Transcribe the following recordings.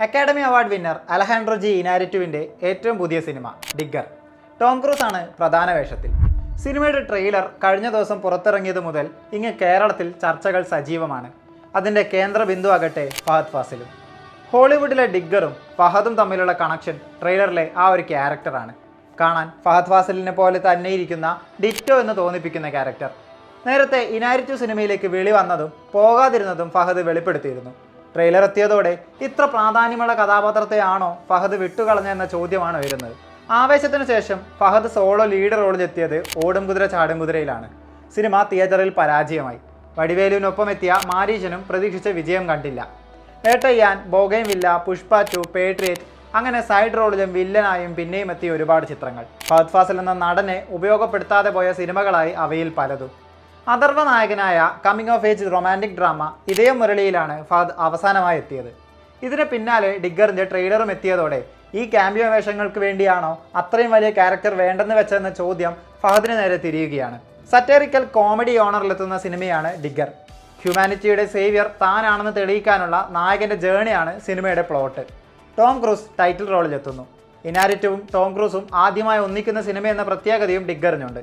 Academy award winner Alejandro G ഇനാരിറ്റുവിൻ്റെ ഏറ്റവും പുതിയ സിനിമ ഡിഗ്ഗർ. ടോം ക്രൂസ് ആണ് പ്രധാന വേഷത്തിൽ. സിനിമയുടെ ട്രെയിലർ കഴിഞ്ഞ ദിവസം പുറത്തിറങ്ങിയത് മുതൽ ഇങ്ങ് കേരളത്തിൽ ചർച്ചകൾ സജീവമാണ്. അതിൻ്റെ കേന്ദ്ര ബിന്ദു ആകട്ടെ ഫഹദ് ഫാസിലും. ഹോളിവുഡിലെ ഡിഗ്ഗറും ഫഹദും തമ്മിലുള്ള കണക്ഷൻ ട്രെയിലറിലെ ആ ഒരു ക്യാരക്ടറാണ്. കാണാൻ ഫഹദ് ഫാസിലിനെ പോലെ തന്നെ ഇരിക്കുന്ന ഡിറ്റോ എന്ന് തോന്നിപ്പിക്കുന്ന ക്യാരക്ടർ. നേരത്തെ ഇനാരിറ്റു സിനിമയിലേക്ക് വിളി വന്നതും പോകാതിരുന്നതും ഫഹദ് വെളിപ്പെടുത്തിയിരുന്നു. ട്രെയിലർ എത്തിയതോടെ ഇത്ര പ്രാധാന്യമുള്ള കഥാപാത്രത്തെയാണോ ഫഹദ് വിട്ടുകളഞ്ഞെന്ന ചോദ്യമാണ് വരുന്നത്. ആവേശത്തിന് ശേഷം ഫഹദ് സോളോ ലീഡ് റോളിലെത്തിയത് ഓടും കുതിര ചാടും കുതിരയിലാണ്. സിനിമ തിയേറ്ററിൽ പരാജയമായി. വടിവേലുവിനൊപ്പം എത്തിയ മാരീശനും പ്രതീക്ഷിച്ച വിജയം കണ്ടില്ല. ഏട്ടയ്യാൻ, ബോഗൈൻവില്ല, പുഷ്പ 2, പേട്രിയറ്റ് അങ്ങനെ സൈഡ് റോളിലും വില്ലനായും പിന്നെയും എത്തിയ ഒരുപാട് ചിത്രങ്ങൾ. ഫഹദ് ഫാസിൽ എന്ന നടനെ ഉപയോഗപ്പെടുത്താതെ പോയ സിനിമകളായി അവയിൽ പലതും. അഥർവ നായകനായ coming of age romantic drama Idhayam മുരളിയിലാണ് ഫഹദ് അവസാനമായി എത്തിയത്. ഇതിന് പിന്നാലെ ഡിഗ്ഗറിൻ്റെ ട്രെയിലറും എത്തിയതോടെ ഈ ക്യാമ്പിയോ വേഷങ്ങൾക്ക് വേണ്ടിയാണോ അത്രയും വലിയ ക്യാരക്ടർ വേണ്ടെന്ന് വെച്ചെന്ന ചോദ്യം ഫഹദിന് നേരെ തിരിയുകയാണ്. സറ്റേറിക്കൽ കോമഡി ഓണറിലെത്തുന്ന സിനിമയാണ് ഡിഗ്ഗർ. ഹ്യൂമാനിറ്റിയുടെ സേവിയർ താനാണെന്ന് തെളിയിക്കാനുള്ള നായകൻ്റെ ജേണിയാണ് സിനിമയുടെ പ്ലോട്ട്. ടോം ക്രൂസ് ടൈറ്റിൽ റോളിലെത്തുന്നു. ഇനാരിറ്റുവും ടോം ക്രൂസും ആദ്യമായി ഒന്നിക്കുന്ന സിനിമയെന്ന പ്രത്യേകതയും ഡിഗ്ഗറിനുണ്ട്.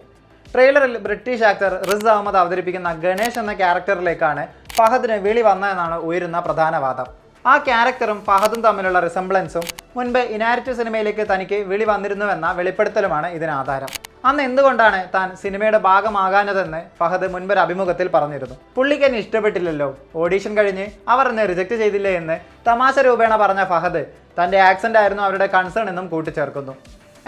ട്രെയിലറിൽ ബ്രിട്ടീഷ് ആക്ടർ റിസ് അഹമ്മദ് അവതരിപ്പിക്കുന്ന ഗണേഷ് എന്ന ക്യാരക്ടറിലേക്കാണ് ഫഹദിന് വിളി വന്നതെന്നാണ് ഉയരുന്ന പ്രധാന വാദം. ആ ക്യാരക്ടറും ഫഹദും തമ്മിലുള്ള റിസംബ്ലൻസും മുൻപ് ഇനാരിറ്റു സിനിമയിലേക്ക് തനിക്ക് വിളി വന്നിരുന്നുവെന്ന വെളിപ്പെടുത്തലുമാണ് ഇതിനാധാരം. അന്ന് എന്തുകൊണ്ടാണ് താൻ സിനിമയുടെ ഭാഗമാകാഞ്ഞതെന്ന് ഫഹദ് മുൻപൊരു അഭിമുഖത്തിൽ പറഞ്ഞിരുന്നു. പുള്ളിക്ക് എന്നെ ഇഷ്ടപ്പെട്ടില്ലല്ലോ, ഓഡീഷൻ കഴിഞ്ഞ് അവർ എന്നെ റിജക്റ്റ് ചെയ്തില്ലേ എന്ന് തമാശ രൂപേണ പറഞ്ഞ ഫഹദ് തൻ്റെ ആക്സെൻ്റ് ആയിരുന്നു അവരുടെ കൺസേൺ എന്നും കൂട്ടിച്ചേർക്കുന്നു.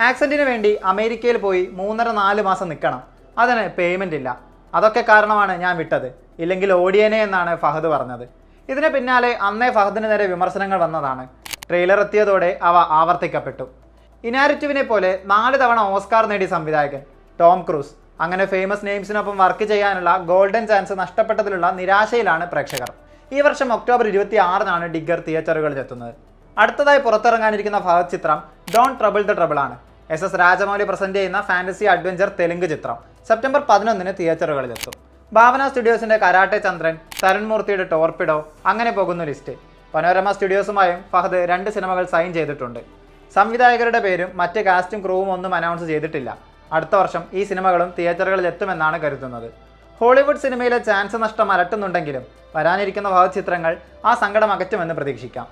ആക്സെൻറ്റിന് വേണ്ടി അമേരിക്കയിൽ പോയി 3-4 മാസം നിൽക്കണം, അതിന് പേയ്മെൻ്റ് ഇല്ല, അതൊക്കെ കാരണമാണ് ഞാൻ വിട്ടത്, ഇല്ലെങ്കിൽ ഓടിയേനെ എന്നാണ് ഫഹദ് പറഞ്ഞത്. ഇതിന് പിന്നാലെ അന്നേ ഫഹദിന് നേരെ വിമർശനങ്ങൾ വന്നതാണ്. ട്രെയിലർ എത്തിയതോടെ അവ ആവർത്തിക്കപ്പെട്ടു. ഇനാരിറ്റുവിനെ പോലെ 4 തവണ ഓസ്കാർ നേടിയ സംവിധായകൻ ടോം ക്രൂസ്. അങ്ങനെ ഫേമസ് നെയിംസിനൊപ്പം വർക്ക് ചെയ്യാനുള്ള ഗോൾഡൻ ചാൻസ് നഷ്ടപ്പെട്ടതിലുള്ള നിരാശയിലാണ് പ്രേക്ഷകർ. ഈ വർഷം ഒക്ടോബർ 26-നാണ് ഡിഗ്ഗർ തിയേറ്ററുകളിലെത്തുന്നത്. അടുത്തതായി പുറത്തിറങ്ങാനിരിക്കുന്ന ഫഹദ് ചിത്രം ഡോണ്ട് ട്രബിൾ ദ ട്രബിൾ ആണ്. SS രാജമൗലി പ്രസന്റ് ചെയ്യുന്ന ഫാന്റസി അഡ്വഞ്ചർ തെലുങ്ക് ചിത്രം സെപ്റ്റംബർ 11-ന് തിയേറ്ററുകളിലെത്തും. ഭാവന സ്റ്റുഡിയോസിന്റെ കരാട്ടെ ചന്ദ്രൻ, തരുൺ മൂർത്തിയുടെ ടോർപിഡോ, അങ്ങനെ പോകുന്ന ലിസ്റ്റ്. പനോരമ സ്റ്റുഡിയോസുമായും ഫഹദ് 2 സിനിമകൾ സൈൻ ചെയ്തിട്ടുണ്ട്. സംവിധായകരുടെ പേരും മറ്റ് കാസ്റ്റും ക്രൂവും ഒന്നും അനൗൺസ് ചെയ്തിട്ടില്ല. അടുത്ത വർഷം ഈ സിനിമകളും തിയേറ്ററുകളിൽ എത്തുമെന്നാണ് കരുതുന്നത്. ഹോളിവുഡ് സിനിമയിലെ ചാൻസ് നഷ്ടം അലട്ടുന്നുണ്ടെങ്കിലും വരാനിരിക്കുന്ന ഫഹദ് ചിത്രങ്ങൾ ആ സങ്കടം അകറ്റുമെന്ന് പ്രതീക്ഷിക്കാം.